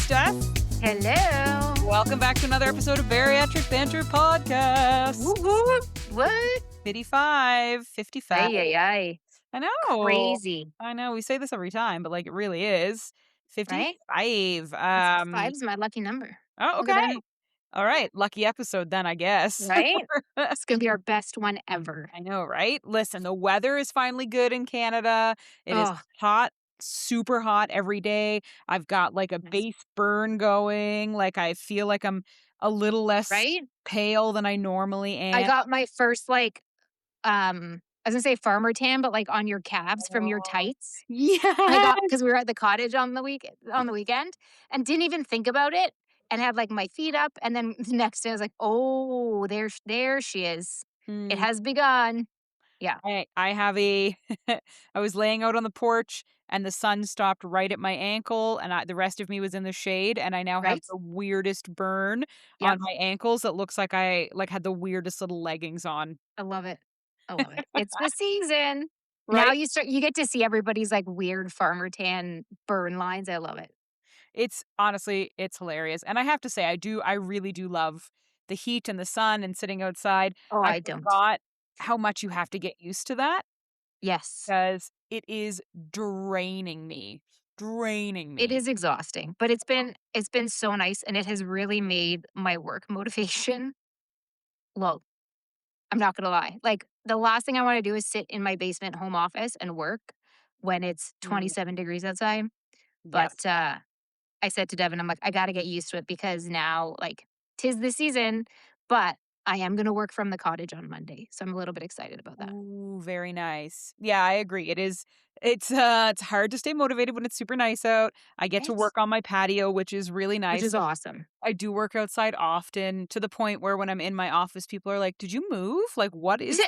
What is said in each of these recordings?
Steph. Hello. Welcome back to another episode of Bariatric Banter Podcast. Woo-woo. What? 55. Ay, ay, ay. I know. Crazy, I know. We say this every time, but like it really is. right? 55. Five's my lucky number. Oh, Look at okay. that, All right. Lucky episode then, I guess. right? It's going to be our best one ever. I know, right? Listen, the weather is finally good in Canada. It is Oh, hot, super hot every day. I've got like a yes. base burn going. Like I feel like I'm a little less Right? pale than I normally I am. got my first, I was going to say farmer tan, but like on your calves from your Oh, tights. I yeah. got, because we were at the cottage on the weekend and didn't even think about it and had like my feet up. And then the next day I was like, oh, there she is. It has begun. Yeah. I have a I was laying out on the porch and the sun stopped right at my ankle and the rest of me was in the shade and I now have Right? the weirdest burn on Yep. my ankles that looks like I like had the weirdest little leggings on. I love it. I love it. It's the season. Now Right? you get to see everybody's like weird farmer tan burn lines. I love it. It's honestly, it's hilarious. And I have to say I really do love the heat and the sun and sitting outside. Oh, I I don't. forgot how much you have to get used to that Yes. because it is draining me. Draining It me. is exhausting, but it's been so nice and it has really made my work motivation low. I'm not gonna lie. Like the last thing I want to do is sit in my basement home office and work when it's Mm, 27 degrees outside. yes. But I said to Devin, I'm like, I gotta get used to it because now like 'tis the season, but I am gonna work from the cottage on Monday. So I'm a little bit excited about that. Ooh, very nice. Yeah, I agree. It's hard to stay motivated when it's super nice out. I get to Right? work on my patio, which is really Which nice. is awesome. I do work outside often to the point where when I'm in my office, people are like, "Did you move? Like, what is this?"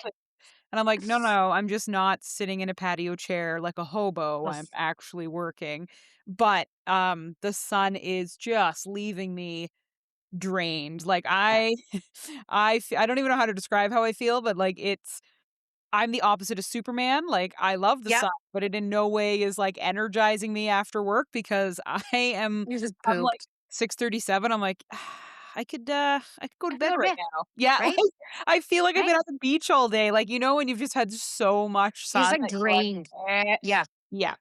And I'm like, "No, no, I'm just not sitting in a patio chair like a hobo. Ugh, I'm actually working." But the sun is just leaving me drained. Like yeah. I don't even know how to describe how I feel, but like I'm the opposite of Superman. Like I love the Yep. sun, but it in no way is like energizing me after work because You just I'm like pooped. 6:37. I'm like I could go to I can bed go to right bed. now. Yeah, like Right? I feel like I've Right? been at the beach all day. Like, when you've just had so much You're just sun like that you're like, drained. eh. Yeah. Yeah.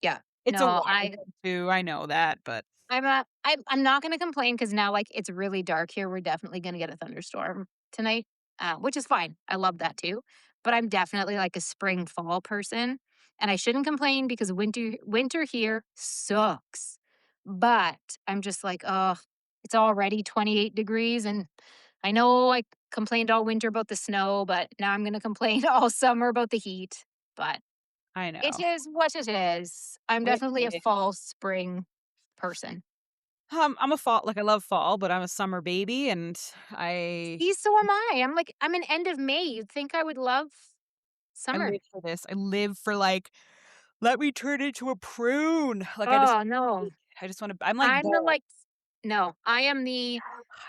Yeah. It's a No, water thing too. I know that, but I'm not gonna complain because now like it's really dark here. We're definitely gonna get a thunderstorm tonight. Which is fine. I love that too. But I'm definitely like a spring fall person. And I shouldn't complain because winter here sucks. But I'm just like, oh, it's already 28 degrees. And I know I complained all winter about the snow, but now I'm gonna complain all summer about the heat. But I it know. is what it is. I'm It definitely a is. fall spring person. I'm a fall like I love fall, but I'm a summer baby and I See, so am I. I'm an end of May. You'd think I would love I summer. live for this. I live for like let me turn into a prune. Like Oh, no. I just want to I'm like I'm the bored. like no, I am the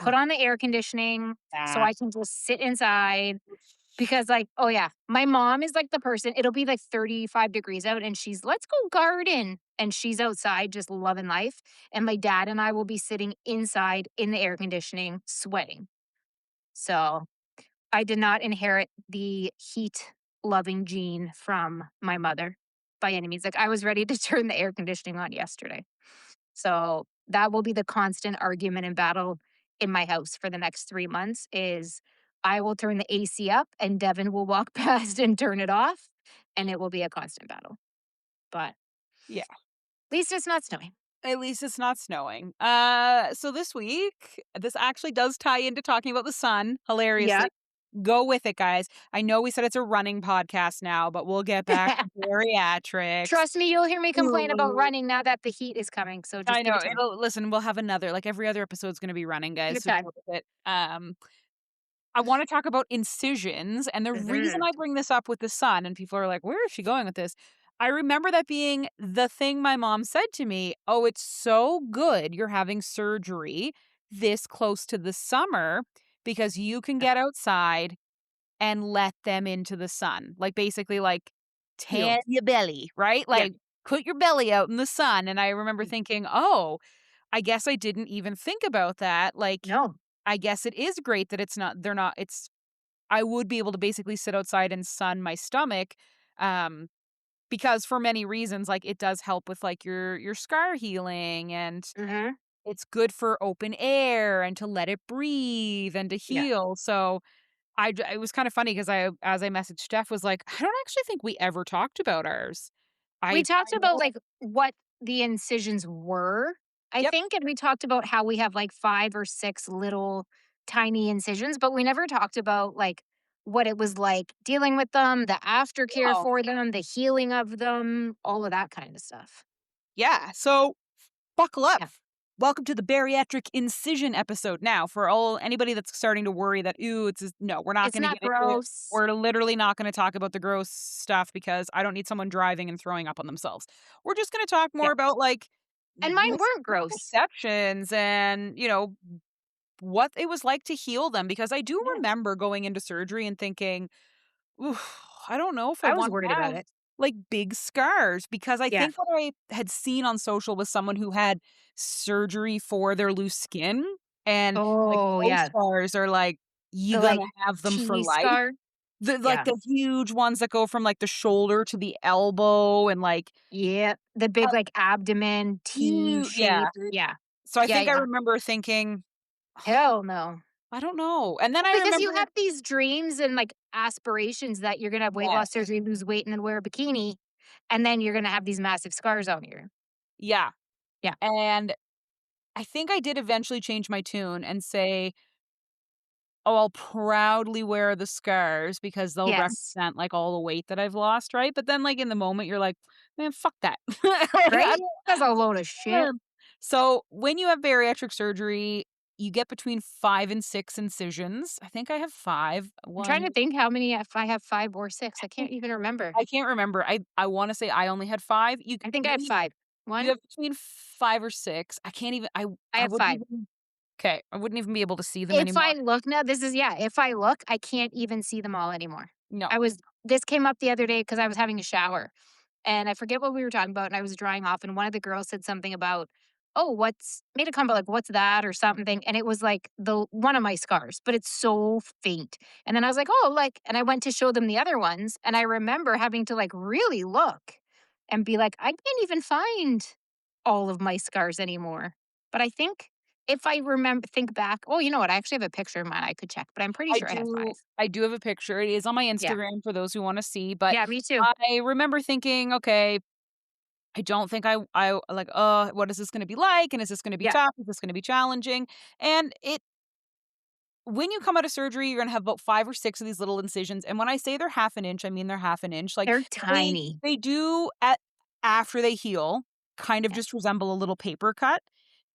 put on the air conditioning so Ah. I can just sit inside because like, oh yeah, my mom is like the person, it'll be like 35 degrees out and she's, "Let's go garden." And she's outside just loving life, and my dad and I will be sitting inside in the air conditioning sweating. So, I did not inherit the heat loving gene from my mother by any means. Like I was ready to turn the air conditioning on yesterday. So that will be the constant argument and battle in my house for the next 3 months is I will turn the AC up and Devin will walk past and turn it off and it will be a constant battle. But Yeah. at least it's not snowing. At least it's not snowing. So this week, this actually does tie into talking about the sun, Yeah. hilariously. Go with it, guys. I know we said it's a running podcast now, but we'll get back to bariatrics. Trust me, you'll hear me complain about Ooh. running now that the heat is coming. So I just give know. it time. Listen, we'll have another, like every other episode's going to be running, Give guys. it So time. go with it. I want to talk about incisions. And the reason Mhm. I bring this up with the sun, and people are like, where is she going with this? I remember that being the thing my mom said to me. Oh, it's so good you're having surgery this close to the summer because you can get outside and let them into the sun. Like basically like tan Healed. your belly, right? Yeah. Like put your belly out in the sun. And I remember thinking, oh, I guess I didn't even think about that, like, No. I guess it is great that they're not it's I would be able to basically sit outside and sun my stomach, um, because for many reasons, like, it does help with, like, your scar healing, and Mhm. it's good for open air and to let it breathe and to Yeah. heal, so it was kinda funny because as I messaged Steph, was like, "I don't actually think we ever talked about ours." We I talked about, know. like, what the incisions were, I Yep. think, and we talked about how we have, like, 5 or 6 little tiny incisions, but we never talked about, like, what it was like dealing with them, the aftercare Oh, for them, the healing of them, all of that kind of stuff. yeah, so buckle up. Yeah. Welcome to the bariatric incision episode. Now, for all anybody that's starting to worry that, "Ooh, it's just," no, we're not It's gonna not get into it. gross. We're literally not gonna talk about the gross stuff because I don't need someone driving and throwing up on themselves. We're just gonna talk more Yeah. about, like, And mine weren't gross. misconceptions and, what it was like to heal them, because I do Yeah. remember going into surgery and thinking, "Oof, I don't know if I I was wanna worried about have, it. like, big scars," because I Yeah. think what I had seen on social was someone who had surgery for their loose skin, and, like, Oh, those yeah. scars are, like, you The, gonna like, have them for cheese life. scar. Like, Yeah. the huge ones that go from, like, the shoulder to the elbow and, like, Yeah. The uh, big, like, abdomen, T yeah. shape. Yeah. So I Yeah, think I yeah. remember thinking, Hell no. I don't know, and then Well, I because you remember. have these dreams and, like, aspirations that you're gonna have weight loss Yes. surgery, lose weight, and then wear a bikini, and then you're gonna have these massive scars on you. Yeah, Yeah. and I think I did eventually change my tune and say, "Oh, I'll proudly wear the scars because they'll Yes. represent, like, all the weight that I've lost," right? But then, like, in the moment, you're like, "Man, fuck that." Like, I Right? don't That's a load of shit. So, when you have bariatric surgery, you get between 5 and 6 incisions. I think I have 5. I'm trying 1, to think how many if I have 5 or 6. I think can't even remember. I can't remember. I wanna say I only had 5. I think I had Maybe 5. you 1? have between 5 or 6. I can't even I I have wouldn't 5. even. Okay, I wouldn't even be able to see them If I anymore. look now this is yeah, if I look, I can't even see them all anymore. No. I was this came up the other day because I was having a shower. And I forget what we were talking about, and I was drying off, and one of the girls said something about, "Oh, what's" made a comment like, "What's that?" or something, and it was like the one of my scars, but it's so faint. And then I was like, "Oh," like, and I went to show them the other ones, and I remember having to like really look and be like, "I can't even find all of my scars anymore." But I think if I remember think back, oh, you know what? I actually have a picture of mine I could check, but I'm pretty sure I have 5. I do have a picture. It is on my Yeah. Instagram for those who wanna see, but Yeah, me too. I remember thinking, "Okay, I don't think like, what is this gonna be like, and is this gonna be Yeah. tough? Is this gonna be challenging?" And when you come out of surgery, you're gonna have about 5 or 6 of these little incisions, and when I say they're half an inch, I mean they're half an inch. Like, They're they tiny. they do after they heal, kind of Yeah. just resemble a little paper cut.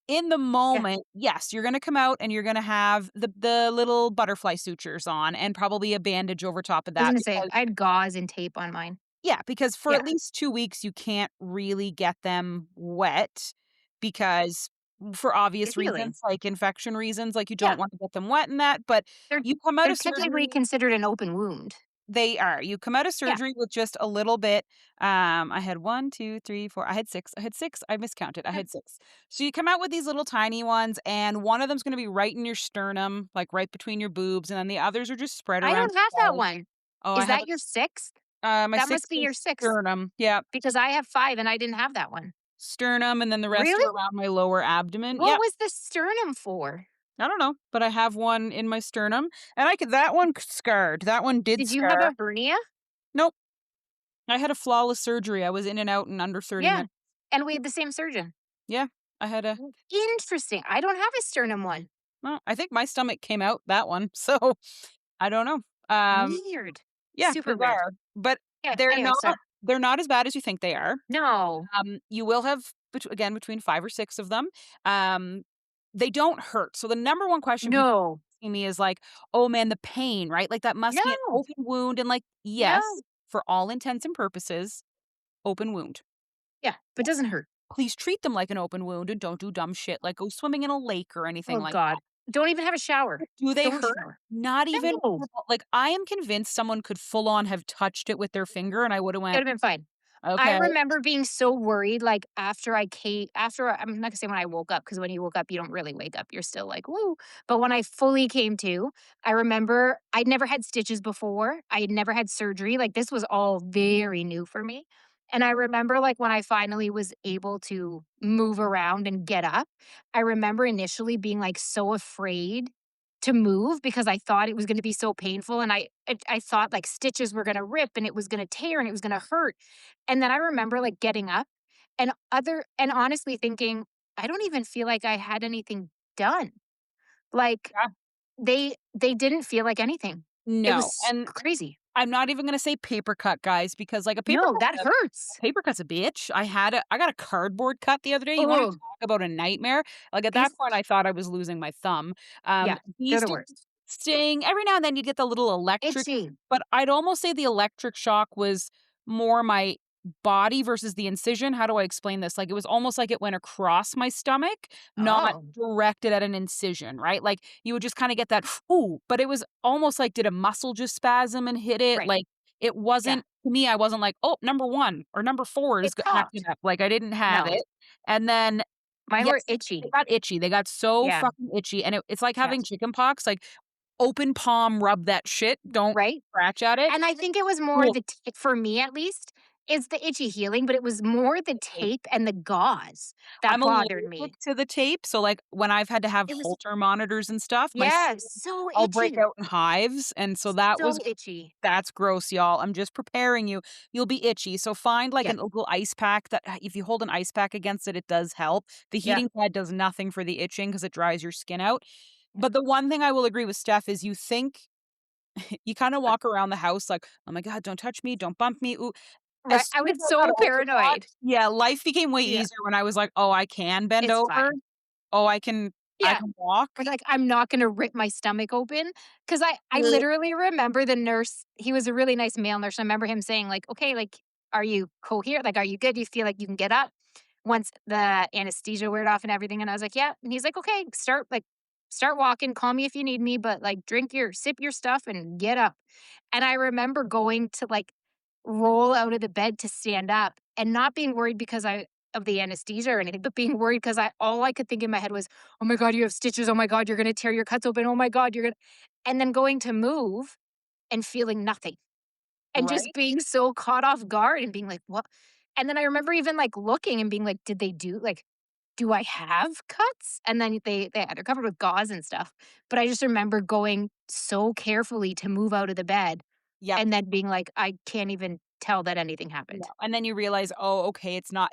In the Yeah. moment, yes, you're gonna come out and you're gonna have the little butterfly sutures on and probably a bandage over top of I was that gonna say, because I had gauze and tape on mine. yeah, because for Yeah, at least 2 weeks, you can't really get them wet because for they're obvious healing. reasons, like infection reasons, like, you Yeah, don't wanna get them wet and that, but they're you come out they're of technically surgery. considered an open wound. They are. You come out of Yeah, surgery with just a little bit. I had 1, 2, 3, 4. I had 6. I had 6. I miscounted. I yeah. had 6. So you come out with these little tiny ones, and one of them's gonna be right in your sternum, like, right between your boobs, and then the others are just spread I around don't have your that belly. one. Oh, I Is have that your 6th? my That must 6th be your is 6th sternum. Yeah, because I have 5 and I didn't have that one. sternum, and then the rest Really? are around my lower abdomen. What Yep. was the sternum for? I don't know, but I have one in my sternum, and I could that one scarred. That one did Did you have a scar. hernia? Nope. I had a flawless surgery. I was in and out in under 30 Yeah, minutes. and we had the same surgeon. Yeah, I had a Interesting. I don't have a sternum one. well, I think my stomach came out that one, so I don't know. Um, Weird. yeah, Super weird. bizarre, but Yeah, they're anyway, not so they're not as bad as you think they are. no. You will have again between 5 or 6 of them. Um, they don't hurt. So the number one question people No. asking me is like, "Oh man, the pain, right? Like that must be an No. open wound." And like, yes, No. for all intents and purposes, open wound. Yeah, but doesn't hurt. Please treat them like an open wound and don't do dumb shit like go swimming in a lake or anything Oh like god. that. Don't even have a shower. Do they Don't hurt? shower. Not even No. like, I am convinced someone could full on have touched it with their finger, and I woulda It went, would have been fine. I Okay. remember being so worried, like, after I'm not gonna say when I woke up, because when you woke up, you don't really wake up, you're still like, "Woo," but when I fully came to, I remember I'd never had stitches before, I had never had surgery, like, this was all very new for me, and I remember, like, when I finally was able to move around and get up, I remember initially being, like, so afraid to move because I thought it was gonna be so painful, and I thought, like, stitches were gonna rip, and it was gonna tear, and it was gonna hurt. And then I remember, like, getting up and honestly thinking, "I don't even feel like I had anything done." Like, Yeah. they didn't feel like anything. It No, was and crazy. I'm not even gonna say paper cut, guys, because, like, No, that a hurts. paper cut's a bitch. I got a cardboard cut the other day. You wanna Oh, talk about a nightmare? Like, at that these point, I thought I was losing my thumb. yeah, they're These the do worst. sting. Every now and then, you'd get the little electric, Itchy. but I'd almost say the electric shock was more my body versus the incision. How do I explain this? Like, it was almost like it went across my stomach, not Oh, directed at an incision, right? Like, you would just kinda get that, "Ooh," but it was almost like, did a muscle just spasm and hit it? right. Like, it Yeah. wasn't to me, I wasn't like, "Oh, number 1 or number 4 is It g acting popped. up." Like, I didn't have No, it. And then, mine were yes, they itchy. got itchy. They got so Yeah, fucking itchy, and it's like yeah, having chicken pox, like, open palm rub that shit, don't right? scratch at it. And I think it was more Cool. the t for me at least, is the itchy healing, but it was more the tape and the gauze that I'm bothered allergic me. to the tape, so, like, when I've had to have It was Holter monitors and stuff, my yeah, skin so I'll break itchy, out in hives, and so that was so itchy. that's gross, y'all. I'm just preparing you. You'll be itchy, so find, like, a Yeah, little ice pack that if you hold an ice pack against it, it does help. The yeah, heating pad does nothing for the itching because it dries your skin out. yeah. But the one thing I will agree with Steph is you think you kinda walk around the house like, "Oh my god, don't touch me, don't bump me, ooh." Right, As I soon as was I got so over that, paranoid. yeah, life became way Yeah, easier when I was like, "Oh, I can bend it's over. fine. Oh, I Yeah. can walk." Or like, I'm not gonna rip my stomach open because I Ugh. literally remember the nurse, he was a really nice male nurse, I remember him saying like, "Okay, like, are you coherent? Like, are you good? Do you feel like you can get up?" Once the anesthesia weared off and everything, and I was like, "Yeah," and he's like, "Okay, start walking, call me if you need me, but, like, sip your stuff and get up." And I remember going to, like, roll out of the bed to stand up and not being worried because I of the anesthesia or anything, but being worried because I all I could think in my head was, "Oh my god, you have stitches. Oh my god, you're gonna tear your cuts open. Oh my god, you're gonna," and then going to move and feeling nothing and just Right? being so caught off guard and being like, "What?" And then I remember even, like, looking and being like, "Did they do like, do I have cuts?" And then they're covered with gauze and stuff, but I just remember going so carefully to move out of the bed Yep. and then being like, "I can't even tell that anything No, happened." and then you realize, "Oh, okay, it's not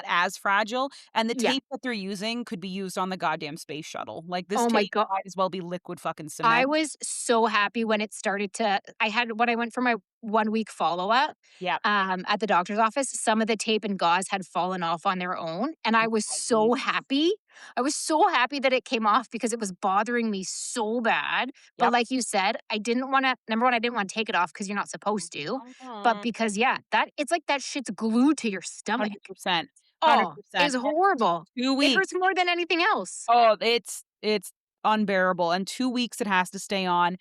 as fragile," and the Yeah. tape that they're using could be used on the goddamn space shuttle. Like, this Oh my tape god. might as well be liquid fucking I cement. was so happy when it started to I had when I went for my 1-week follow-up, Yep. at the doctor's office, some of the tape and gauze had fallen off on their own, and I was so happy. I was so happy that it came off because it was bothering me so bad, but Yep. like you said, I didn't wanna number 1, I didn't wanna take it off because 'cause you're not supposed to, but Mhm. because, yeah, that it's like that shit's glued to your stomach. 100%. Oh, it's 100%. And horrible. 2 It weeks. hurts more than anything else. Oh, it's unbearable, and 2 weeks it has to stay on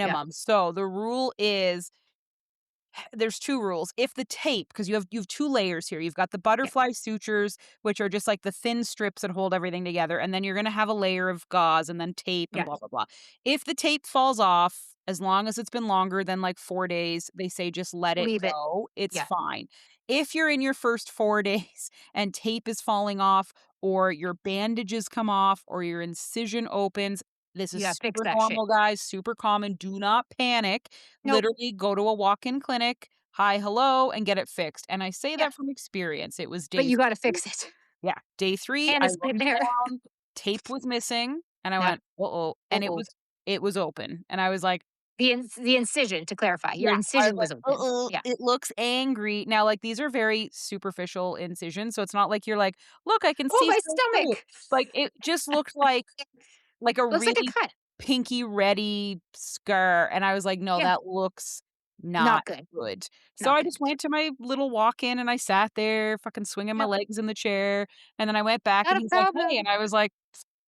Yeah, minimum. So, the rule is there's 2 rules. If the tape, because you have 2 layers here. You've got the yeah, butterfly sutures, which are just like the thin strips that hold everything together, and then you're gonna have a layer of gauze and then tape and yeah. blah, blah, blah. If the tape falls off, as long as it's been longer than, like, 4 days, they say just let it Leave it. go, it's Yeah, fine. If you're in your first 4 days and tape is falling off or your bandages come off or your incision opens, this you is gotta fix super that shit. normal, guys, super common. Do not panic. Nope. Literally go to a walk-in clinic, hi, hello, and get it fixed, and I say Yeah, that from experience. It was but day you gotta 3. fix it. Yeah, day 3, And I it's been looked there. down, tape was missing, and I Yeah. went, "Uh-oh," and Uh-oh. it was open, and I was like, The incision, to clarify, your yeah, I was incision like, was open. "Uh-oh, Yeah. it looks angry." Now, like, these are very superficial incisions, so it's not like you're like, "Look, I can Oh, see my straight through." stomach! Like, it just looked like a Looks like a really cut. pinky reddy scar, and I was like, "No, Yeah, that looks not not good, good." So not I good. just went to my little walk-in and I sat there fucking swinging my Yep, legs in the chair, and then I went back not and a he's like, "Hey," problem. and I was like,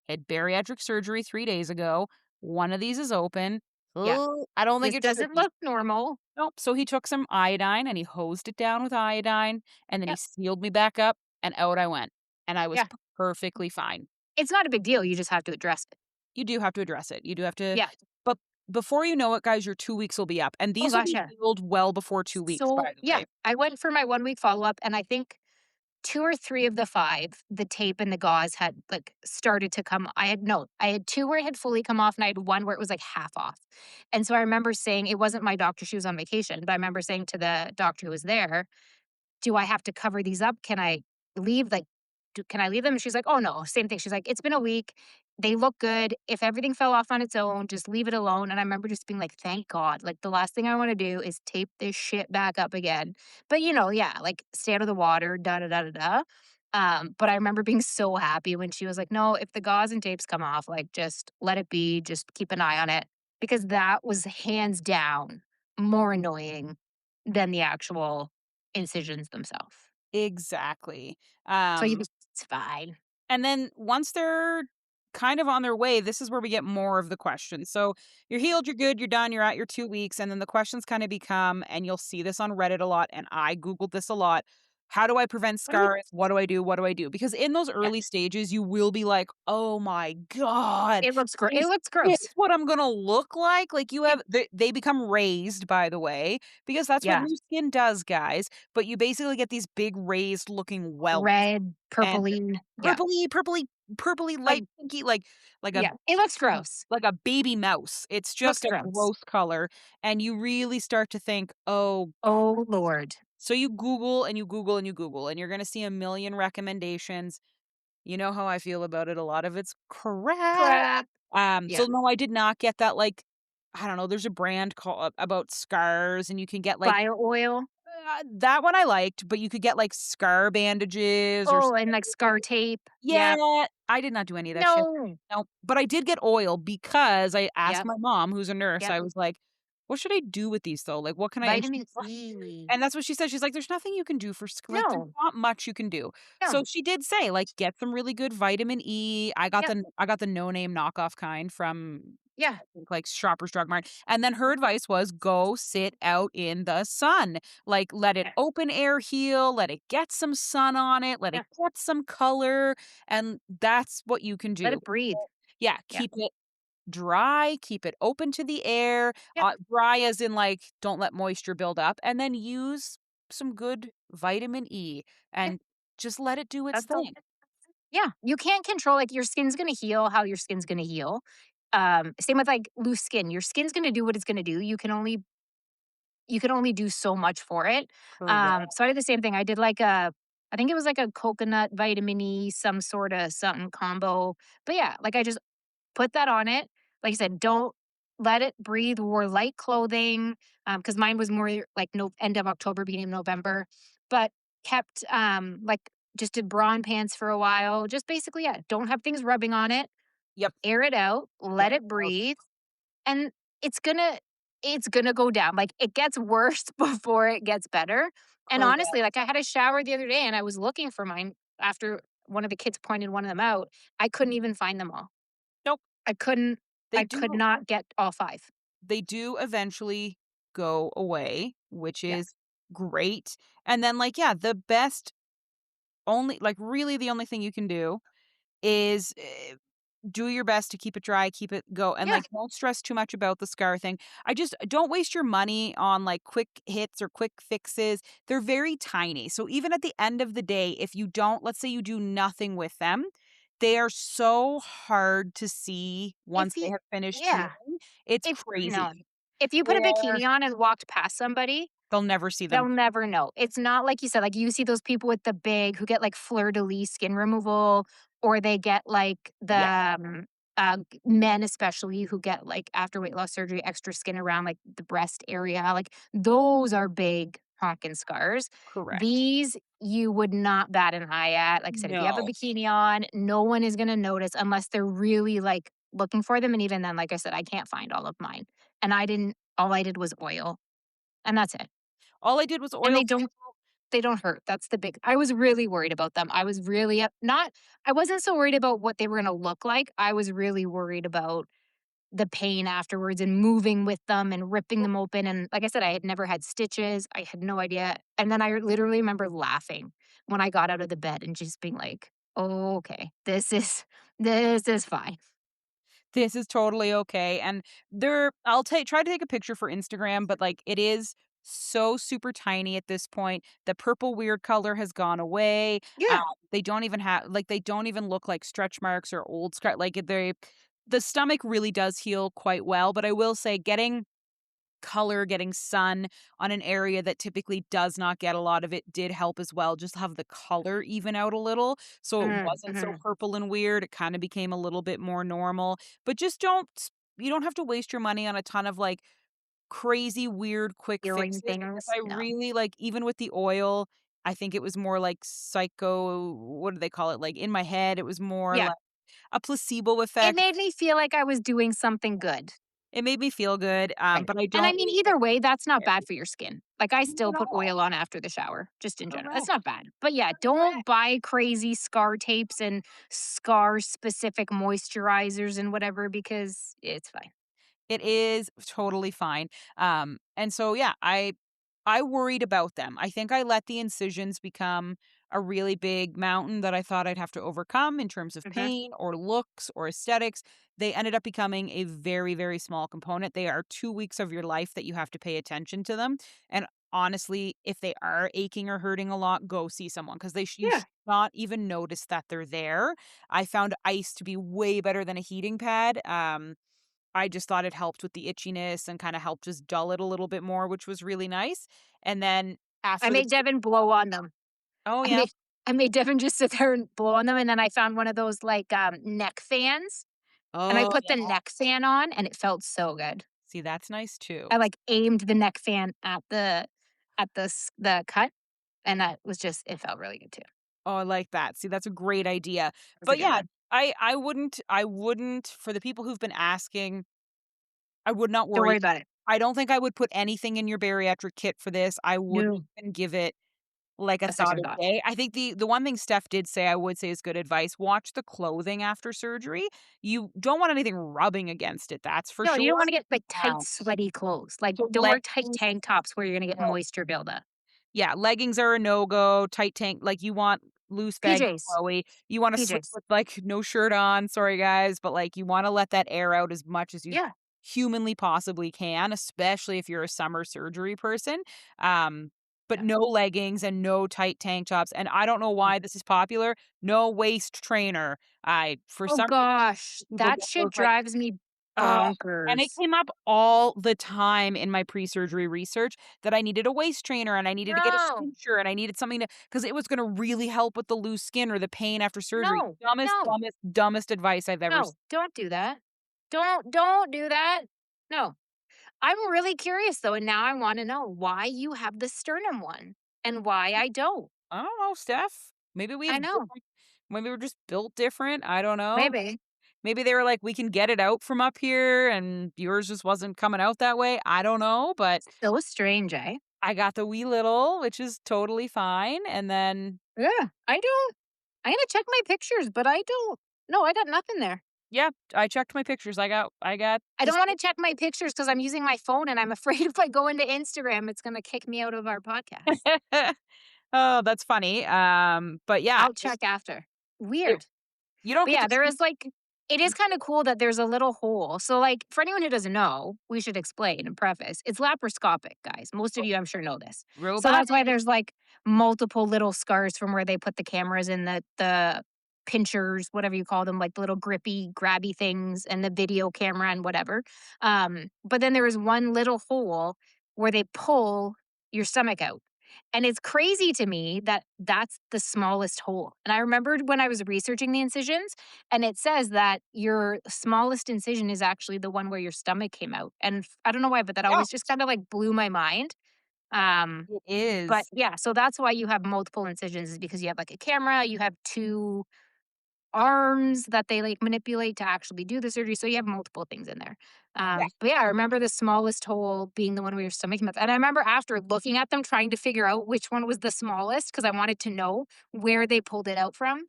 "Had bariatric surgery 3 days ago. One of these is open. Yeah. "Ugh, I don't think This it should doesn't be." look normal. Nope, so he took some iodine and he hosed it down with iodine, and then he Yep. sealed me back up, and out I went, and I was Yeah. perfectly fine. It's not a big deal, you just have to address it. You do have to address it. You do have to, Yeah. but before you know it, guys, your 2 weeks will be up, and Oh these will gosh, be yeah. healed well before 2 weeks, So, by the yeah, way. I went for my 1-week follow-up, and I think 2 or 3 of the 5, the tape and the gauze had, like, started to come I had 2 where it had fully come off, and I had 1 where it was, like, half off. And so I remember saying it wasn't my doctor, she was on vacation, but I remember saying to the doctor who was there, "Do I have to cover these up? Can I leave, like, can I leave them?" And she's like, "Oh, no." Same thing. She's like, "It's been a week. They look good. If everything fell off on its own, just leave it alone." And I remember just being like, "Thank God." Like, the last thing I wanna do is tape this shit back up again. But, yeah, like, stay out of the water, da da da da da. But I remember being so happy when she was like, "No, if the gauze and tapes come off, like, just let it be. Just keep an eye on it." Because that was hands down more annoying than the actual incisions themselves. Exactly. So you Um just it's fine. And then once they're kind of on their way, this is where we get more of the questions. So you're healed, you're good, you're done, you're at your 2 weeks. And then the questions kind of become, and you'll see this on Reddit a lot, and I Googled this a lot. How do I prevent What do we scars? What do I do? What do I do? Because in those Yeah. early stages, you will be like, oh my God, It is looks this gross. what I'm going to look like? Like you Yeah. have, they become raised, by the way, because that's what Yeah. new skin does, guys. But you basically get these big raised looking welts Red, and purpley. Yeah. purpley, Like light pinky, like a yeah. It looks gross. like a baby mouse. It's Looks just a gross. gross color, and you really start to think, "Oh." Oh lord. So you Google and you Google and you Google, and you're gonna see a million recommendations. You know how I feel about it, a lot of it's crap. Crap. So Yeah. no, I did not get that, like, I don't know, there's a brand called about scars, and you can get, like, Bio oil. that one I liked, but you could get, like, scar bandages or Oh, and like scar tape. yeah, Yep. I did not do any of that shit. No. No, but I did get oil because I asked Yep. my mom, who's a nurse, Yep. I was like, "What should I do with these though? Like, what can I," Vitamin E. and that's what she said. She's like, "There's nothing you can do for like, there's No. not much you can do." No. So she did say, like, get some really good vitamin E. Yep. I got the no name knockoff kind from, Yeah. I think, like, Shoppers Drug Mart, and then her advice was go sit out in the sun. Like, let it Yeah. open air heal, let it get some sun on it, let it Yeah. get some color, and that's what you can Let do. it breathe. Yeah, Yeah. keep it dry, keep it open to the air, Yep. dry as in, like, don't let moisture build up, and then use some good vitamin E Yeah. and just let it do its That's all. thing. Yeah, you can't control like, your skin's gonna heal how your skin's gonna heal. Same with, like, loose skin. Your skin's gonna do what it's gonna do. You can only do so much for it. Correct. So I did the same thing. I did, like, I think it was, like, a coconut vitamin E, some sorta something combo. But, yeah, like, I just put that on it. Like I said, don't let it breathe. Wore light clothing, because mine was more like no end of October, beginning of November, but kept, like, just did bra and pants for a while. Just basically, yeah, don't have things rubbing on it. Yep. Air it out, let it breathe, and it's gonna it's gonna go down. Like, it gets worse before it gets better. And honestly, Correct. like, I had a shower the other day, and I was looking for mine after one of the kids pointed one of them out. I couldn't even find them all. Nope. I couldn't They I could do not get all 5. they do eventually go away, which Yeah. is great. And then, like, yeah, the best only like, really the only thing you can do is, do your best to keep it dry, keep it go, and, Yeah. like, don't stress too much about the scar thing. I just don't waste your money on, like, quick hits or quick fixes. They're very tiny. So even at the end of the day, if you don't, let's say you do nothing with them, they are so hard to see once If they you have finished Yeah. healing. It's If crazy. no. If you put a They're bikini on and walked past somebody, they'll never see them. they'll never know. It's not like you said, like, you see those people with the big who get, like, fleur-de-lis skin removal, or they get, like, Yeah, men especially who get, like, after weight loss surgery, extra skin around, like, the breast area, like, those are big honking scars. correct. These, you would not bat an eye at. Like I said, if you have a No. bikini on, no one is gonna notice unless they're really, like, looking for them, and even then, like I said, I can't find all of mine. And all I did was oil, and that's it. All I did was And oil. they don't hurt. That's the big I was really worried about them. I was really not I wasn't so worried about what they were gonna look like. I was really worried about the pain afterwards and moving with them and ripping them open, and like I said, I had never had stitches, I had no idea, and then I literally remember laughing when I got out of the bed and just being like, "Oh, okay, this is fine." This is totally okay, and there I'll take try to take a picture for Instagram, but, like, it is so super tiny at this point. The purple weird color has gone away. Yeah. They don't even have like, they don't even look like stretch marks or old scratch like, the stomach really does heal quite well, but I will say getting color, getting sun on an area that typically does not get a lot of it did help as well, just have the color even out a little, so it Mm, wasn't so mhm. purple and weird, it kinda became a little bit more normal, but just you don't have to waste your money on a ton of, like, crazy, weird, quick Healing fixes because things? I No. really like even with the oil, I think it was more like what do they call it? Like, in my head, it was more Yeah. like a placebo It effect. made me feel like I was doing something good. It made me feel good, Right. but I And I don't mean, need it either way, that's not bad every for your skin. Like, I not still at put all. oil on after the shower, just in general. It's Correct, not bad. But yeah, don't correct. buy crazy scar tapes and scar specific moisturizers and whatever because it's fine. It is totally fine. And so yeah, I worried about them. I think I let the incisions become a really big mountain that I thought I'd have to overcome in terms of Mhm. pain or looks or aesthetics. They ended up becoming a very, very small component. They are 2 weeks of your life that you have to pay attention to them. And honestly, if they are aching or hurting a lot, go see someone because you Yeah. should not even notice that they're there. I found ice to be way better than a heating pad. I just thought it helped with the itchiness and kinda helped just dull it a little bit more, which was really nice, and then I after the made Devin blow on them. Oh, I yeah. made I made Devin just sit there and blow on them, and then I found one of those, like, neck fans, and I Oh, put yeah. the neck fan on, and it felt so good. See, that's nice too. I, like, aimed the neck fan at the cut, and that was just it felt really good too. Oh, I like that. See, that's a great idea. That's a But good yeah, one. I wouldn't for the people who've been asking, I would not Don't worry. worry about it. I don't think I would put anything in your bariatric kit for this. I wouldn't No. even give it like a A thought second a thought. day. I think the one thing Steph did say I would say is good advice, watch the clothing after surgery. You don't want anything rubbing against it, that's for No, you sure. don't wanna get, like, tight, Um, sweaty clothes. Like, so don't wear tight leggings tank tops where you're gonna get no. moisture buildup. Yeah, leggings are a no-go, tight tank like, you want loose baggy PJs. flowy. You wanna sleep PJs. with, like, no shirt on, sorry guys, but, like, you wanna let that air out as much as you Yeah. humanly possibly can, especially if you're a summer surgery person. Um, but Yeah. no leggings and no tight tank tops, and I don't know why this is popular, no waist trainer. I for Oh some reason, gosh, people that get those, shit like drives me Ugh, and it bonkers. came up all the time in my pre-surgery research that I needed a waist trainer and I needed to get a No. cincher and I needed something to because it was gonna really help with the loose skin or the pain after surgery. No. Dumbest, No. dumbest, dumbest advice I've ever No. Don't do that. Don't do that. No. I'm really curious though, and now I wanna know why you have the sternum one and why I don't. I don't know, Steph. Maybe we I have know. different maybe we're just built different. I don't know. Maybe. Maybe they were like, "We can get it out from up here," and yours just wasn't coming out that way. I don't know, but So strange, eh? I got the wee little, which is totally fine, and then Yeah. I don't I'm gonna check my pictures, but I don't no, I got nothing there. yeah, I checked my pictures. I got I the don't wanna check my pictures because 'cause I'm using my phone and I'm afraid if I go into Instagram, it's gonna kick me out of our podcast. Oh, that's funny. But yeah, I'll check after. it Weird. you don't But get yeah, to there see is like it is kinda cool that there's a little hole. So, like, for anyone who doesn't know, we should explain and preface, it's laparoscopic, guys. Most of you, I'm sure, know this. So robot. that's why there's, like, multiple little scars from where they put the cameras in the pinchers, whatever you call them, like, the little grippy, grabby things and the video camera and whatever. But then there is one little hole where they pull your stomach out. And it's crazy to me that that's the smallest hole. And I remembered when I was researching the incisions, and it says that your smallest incision is actually the one where your stomach came out. And I don't know why, but that Yeah, always just kind of like blew my mind. Um, it but is. yeah, so that's why you have multiple incisions is because you have like a camera, you have two arms that they like manipulate to actually do the surgery. So you have multiple things in there. Yeah. But yeah, I remember the smallest hole being the one where your stomach came out. And I remember after looking at them, trying to figure out which one was the smallest because I wanted to know where they pulled it out from.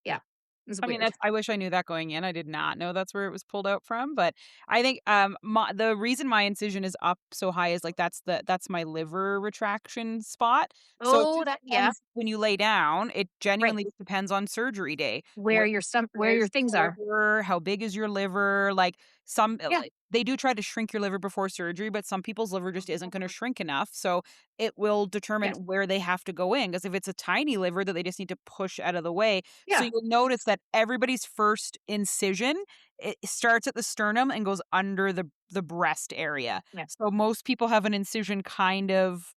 Yeah. It's I mean, weird. that's I wish I knew that going in. I did not know that's where it was pulled out from, but I think, the reason my incision is up so high is, like, that's my liver retraction spot. So it Oh, just that yeah, depends when you lay down, it right. genuinely just depends on surgery day. Where Where's your things your are. liver? How big is your liver? Like, Yeah, like, they do try to shrink your liver before surgery, but some people's liver just isn't gonna shrink enough, so it will determine yes, where they have to go in. Because if it's a tiny liver that they just need to push out of the way, so yeah, you'll notice that everybody's first incision, it starts at the sternum and goes under the breast area. yeah. So most people have an incision kind of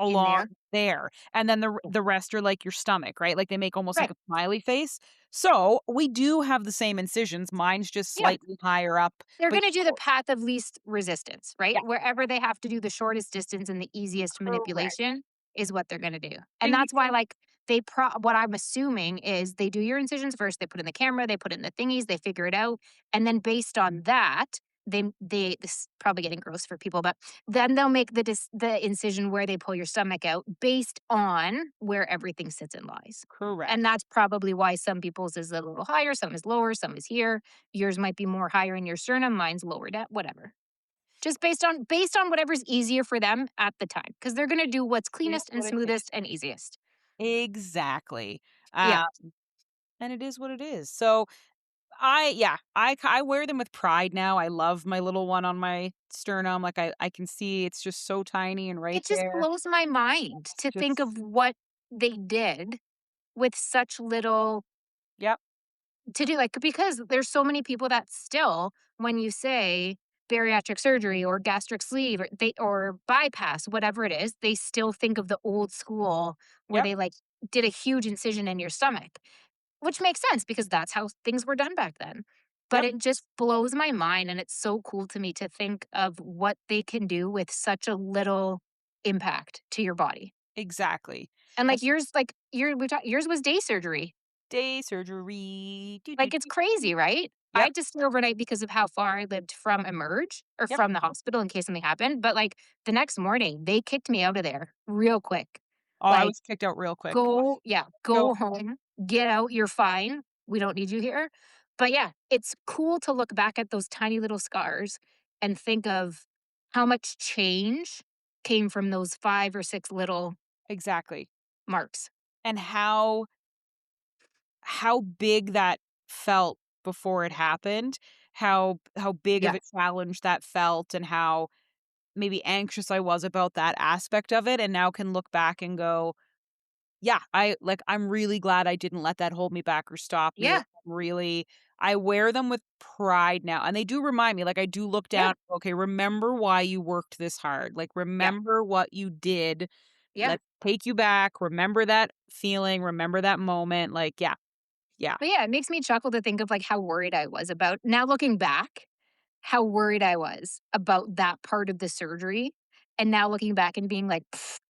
In along there. there, and then Yeah, the rest are like your stomach, right? Like, they make almost like right. a smiley face. So, we do have the same incisions, mine's just Yeah. slightly higher up, They're but gonna do the path of least resistance, right? yeah, Wherever they have to do the shortest distance and the easiest correct. manipulation is what they're gonna do. And And you that's why, like, what I'm assuming is they do your incisions first, they put in the camera, they put in the thingies, they figure it out, and then based on that, they this is probably getting gross for people, but then they'll make the incision where they pull your stomach out based on where everything sits and lies. correct. And that's probably why some people's is a little higher, some is lower, some is here. Yours might be more higher in your sternum, mine's lower down, whatever. Just based on whatever's easier for them at the time, because they're gonna do what's It is cleanest and what it is. smoothest and easiest. Exactly. Yeah, Uh, and it is what it is. So, I wear them with pride now. I love my little one on my sternum, like, I can see it's just so tiny and right it just there. blows my mind to think Just of what they did with such little yep, to do, like, because there's so many people that still, when you say bariatric surgery or gastric sleeve or bypass, whatever it is, they still think of the old school where yep, they, like, did a huge incision in your stomach, which makes sense because that's how things were done back then. But yep, it just blows my mind, and it's so cool to me to think of what they can do with such a little impact to your body. exactly. And, Uh, like, yours, like, yours was day surgery. Day surgery. Do, do, Like, it's do. crazy, right? I Yep, had to stay overnight because of how far I lived from Emerge or yep. from the hospital in case something happened, but, like, the next morning, they kicked me out of there real quick. Oh, I Like, was kicked out real quick. Go go home, get out, you're fine, we don't need you here. But, yeah, it's cool to look back at those tiny little scars and think of how much change came from those 5 or 6 little exactly. marks. And how big that felt before it happened, how big of Yeah, a challenge that felt, and how maybe anxious I was about that aspect of it, and now can look back and go, "Yeah, I'm really glad I didn't let that hold me back or stop me." yeah, Really, I wear them with pride now, and they do remind me, like, I do look yeah, down, "Okay, remember why you worked this hard, like, yeah, remember what you did. yeah. Let's take you back, remember that feeling, remember that moment." Like, yeah, yeah, But yeah, it makes me chuckle to think of like how worried I was about now looking back, how worried I was about that part of the surgery. And now looking back and being like, "Pfft,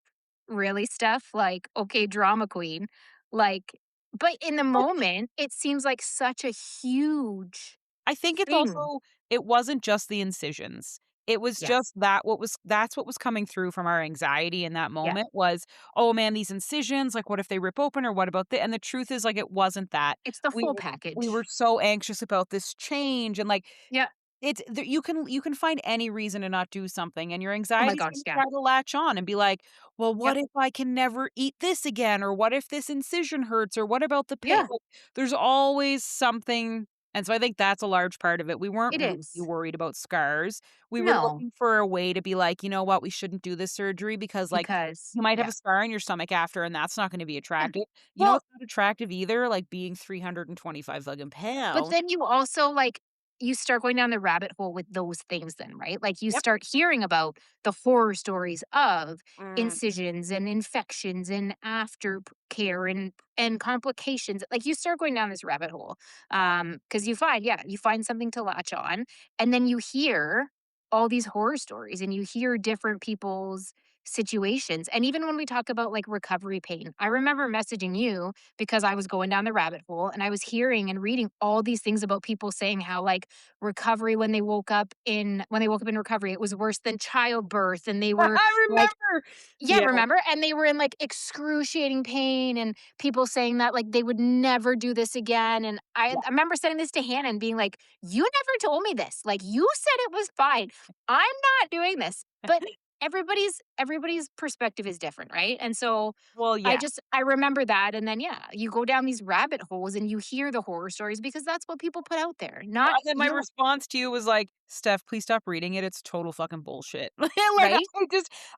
really, Steph? Like, okay, drama queen. Like, but in the moment, it seems like such a huge I think it's thing. also it wasn't just the incisions. It was Yeah. just that's what was coming through from our anxiety in that Yeah. moment was, "Oh, man, these incisions, like, what if they rip open or what about the," and the truth is, like, it wasn't that. It's the We full were we were package. so anxious about this change, and, like, Yeah. it's the you can find any reason to not do something, and your Oh my anxiety's gosh. gonna Yeah. try to latch on and be like, "Well, Yep. what if I can never eat this again?" Or, "What if this incision hurts?" Or, "What about the pain?" Yeah. Like, there's always something, and so I think that's a large part of it. We weren't It really is. worried about scars. We were No, looking for a way to be like, "You know what? We shouldn't do this surgery because, like, because, you might have yeah. a scar in your stomach after, and that's not gonna be Yeah. attractive." You know Well, what's not attractive either? Like, being 325 fucking but pounds. then you also, like you start going down the rabbit hole with those things then, right? Like, you Yep. start hearing about the horror stories of Mm, incisions and infections and after care and complications. Like, you start going down this rabbit hole, because you find something to latch on, and then you hear all these horror stories, and you hear different people's situations. And even when we talk about like recovery pain, I remember messaging you because I was going down the rabbit hole and I was hearing and reading all these things about people saying how like recovery when they woke up in recovery, it was worse than childbirth. And they were I like, remember. yeah, Yeah. remember? And they were in, like, excruciating pain and people saying that, like, they would never do this again, and I Yeah. I remember sending this to Hannah and being like, "You never told me this, like, you said it was fine. I'm not doing this." But everybody's perspective is different, right? And so, Well, yeah. I remember that, and then, yeah, you go down these rabbit holes and you hear the horror stories because that's what people put out there, Well, not and then my you don't response to you was like, "Steph, please stop reading it. It's total fucking bullshit." Like, right?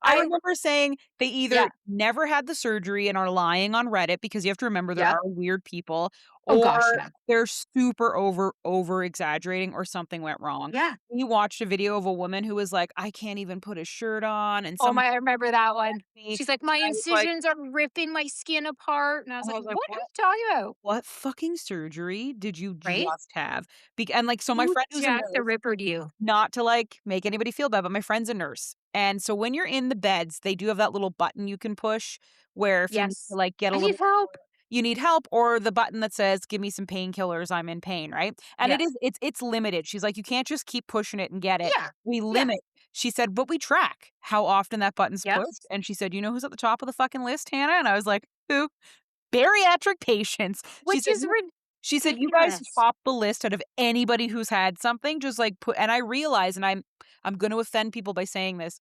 I I remember saying they either Yeah. never had the surgery and are lying on Reddit because you have to remember there Yep. are weird people, Oh gosh, or yeah. they're super over exaggerating or something went wrong. Yeah. We watched a video of a woman who was like, "I can't even put a shirt on," and Oh someone my I remember that one. me, She's like, "My I was like incisions are ripping my skin apart," and I was like, "What are "What? you talking about?" What fucking surgery did you Right? just have?" And, like, so my Who friend who's a Jack the nurse, Ripper to you? not to, like, make anybody feel bad, but my friend's a nurse, and so when you're in the beds, they do have that little button you can push where if you need to, Yes. like, get a I need little help. you need help, or the button that says, "Give me some painkillers, I'm in pain," right? And Yes. it's limited. She's like, "You can't just keep pushing it and get it. Yeah. We Yeah. limit." She said, "But we track how often that button's Yep. pushed," and she said, "You know who's at the top of the fucking list, Hannah?" And I was like, "Who?" "Bariatric patients." She Which said, is she said, "You guys ridiculous. top the list out of anybody who's had something, just, like, put," and I realize, and I'm gonna offend people by saying this,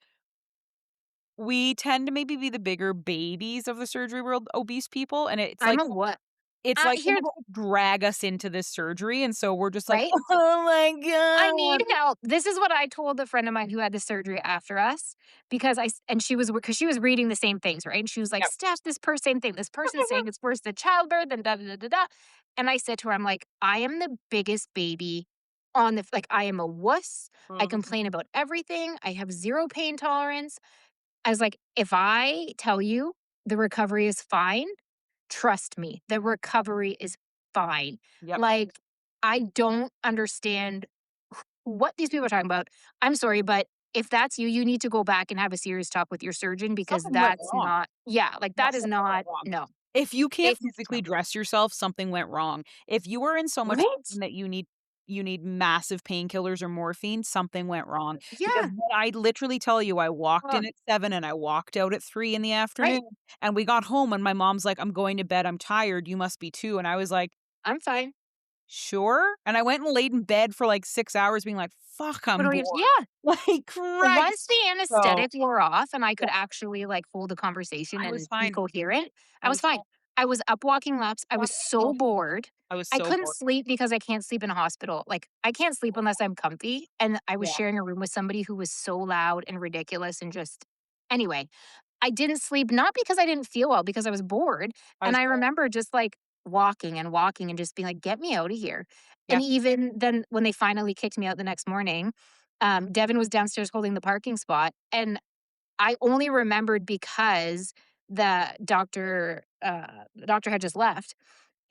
we tend to maybe be the bigger babies of the surgery world, obese people, and I'm a what? it's like Here someone had to drag us into this surgery, and so we're just like, right? "Oh my I need god." help. This is what I told a friend of mine who had the surgery after us because she was because she was reading the same things, right? And she was like, Yep. "Steph, this person same thing. This person's saying it's worse than childbirth and da da da da da." And I said to her, I'm like, "I am the biggest baby on the like I am a wuss. I Mhm. complain about everything. I have zero pain tolerance." I was like, "If I tell you the recovery is fine, trust me, the recovery is fine." Yep. Like I don't understand what these people are talking about. I'm sorry, but if that's you, you need to go back and have a serious talk with your surgeon because Something went that's wrong. not, yeah, like Yeah, that is something went not, wrong. no. If you can't It's physically no. dress yourself, something went wrong. If you are in so much Right? pain that you need massive painkillers or morphine, something went wrong. Because Yeah. when I literally tell you I walked in Uh, at 7 and I walked out at 3 in the right. afternoon, and we got home and my mom's like, "I'm going to bed, I'm tired, you must be too." And I was like, I'm fine. "Sure?" And I went and laid in bed for like 6 hours being like, "Fuck, I'm bored." Yeah. Like, Once Christ. the So, anesthetic wore off and I yeah, could actually like hold a conversation I was and be fine. coherent, I I was was fine. fine. I was up walking laps. I was so bored. I was I so couldn't bored. sleep because I can't sleep in a hospital. Like I can't sleep unless I'm comfy. And I was Yeah, sharing a room with somebody who was so loud and ridiculous and just anyway, I didn't sleep not because I didn't feel well, because I was bored. I And was I bored. remember just like walking and just being like, get me out of here. Yeah. And even then when they finally kicked me out the next morning, Devin was downstairs holding the parking spot. And I only remembered because the doctor had just left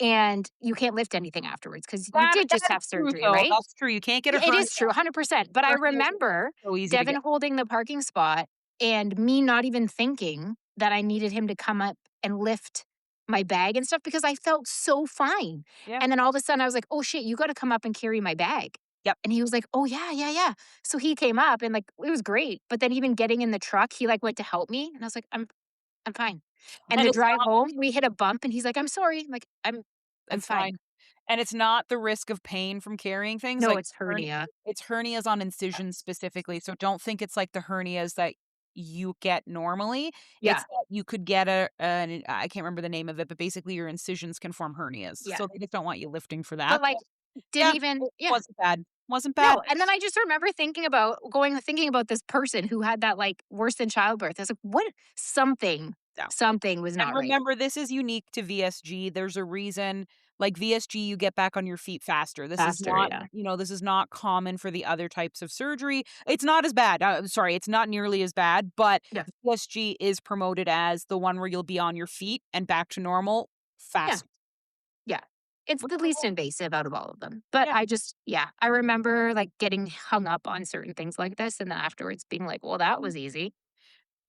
and you can't lift anything afterwards because you did just That is have true, surgery, though, right? that's true, you can't get a Yeah, it hernia. is true, 100%. But I Hernias are remember so easy to get. Devin holding the parking spot and me not even thinking that I needed him to come up and lift my bag and stuff because I felt so fine. Yeah. And then all of a sudden I was like, oh shit, you got to come up and carry my bag. Yep. And he was like, oh yeah, yeah, yeah. So he came up and like it was great. But then even getting in the truck, he like went to help me. And I was like, I'm fine. And And the it's drive not home, we hit a bump and he's like, I'm sorry. I'm like, I'm it's fine. fine. And it's not the risk of pain from carrying things, No, like, it's hernia. it's hernias on incisions specifically, so don't think it's like the hernias that you get normally. It's Yeah. that you could get I can't remember the name of it, but basically your incisions can form hernias, Yeah. so they just don't want you lifting for But that, like but didn't yeah, even it yeah. wasn't bad. Wasn't bad. No, and then I just remember thinking about this person who had that, like, worse than childbirth. I was like, "What?" No. Something was And not right. remember, this is unique to VSG. There's a reason, like VSG, you get back on your feet faster. This is Faster, not, yeah. this is not common for the other types of surgery. It's not as bad. Sorry, it's not nearly as bad, but Yeah, VSG is promoted as the one where you'll be on your feet and back to normal yeah, fast. yeah. It's Which the is least cool. invasive out of all of them. But Yeah. I just yeah, I remember, like, getting hung up on certain things like this, and then afterwards being like, "Well, that was easy."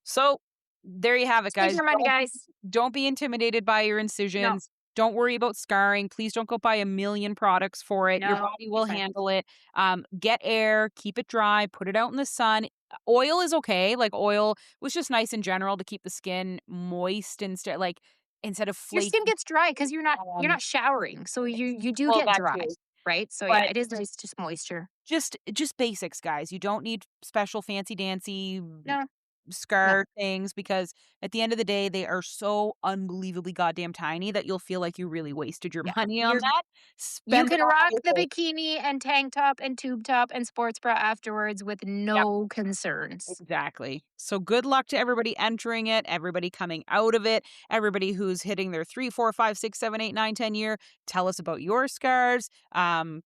So there you have it, Save guys. your money, guys. Don't be intimidated by your No, incisions. Don't worry about scarring. Please don't go buy a million products for it. Your no, body you're will fine. handle it. Get air, keep it dry, put it out in the sun. Oil is okay. Like oil was just nice in general to keep the skin moist instead of Your skin flaky. gets dry because you're Um, not showering, so you do well, get that dry, too. right? So yeah, But it is nice just moisture. just basics, guys. You don't need special fancy dancy No, no. scar things because at the end of the day, they are so unbelievably goddamn tiny that you'll feel like you really wasted your Yeah. money on You're that. you Spend it can on rock other the things. bikini and tank top and tube top and sports bra afterwards with Yep, no concerns. exactly. So good luck to everybody entering it, everybody coming out of it, everybody who's hitting their 3, 4, 5, 6, 7, 8, 9, 10 year. Tell us about your scars.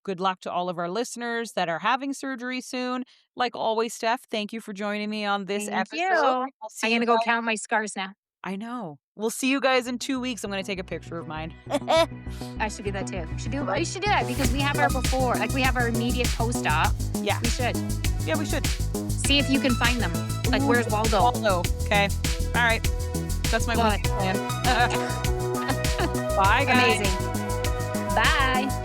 Good luck to all of our listeners that are having surgery soon. Like always, Steph, thank you for joining me on this Thank you. episode. I'll see I'm you gonna go guys. count my scars now. I know. We'll see you guys in 2 weeks. I'm going to take a picture of mine. I should do that too. We should do that because we have our before, like we have our immediate post-op. Yeah. We should Yeah, we should. see if you can find them. Like, where's Waldo? Waldo. Okay. All right. That's my Love weekend it. plan. Bye, guys. Amazing. Bye.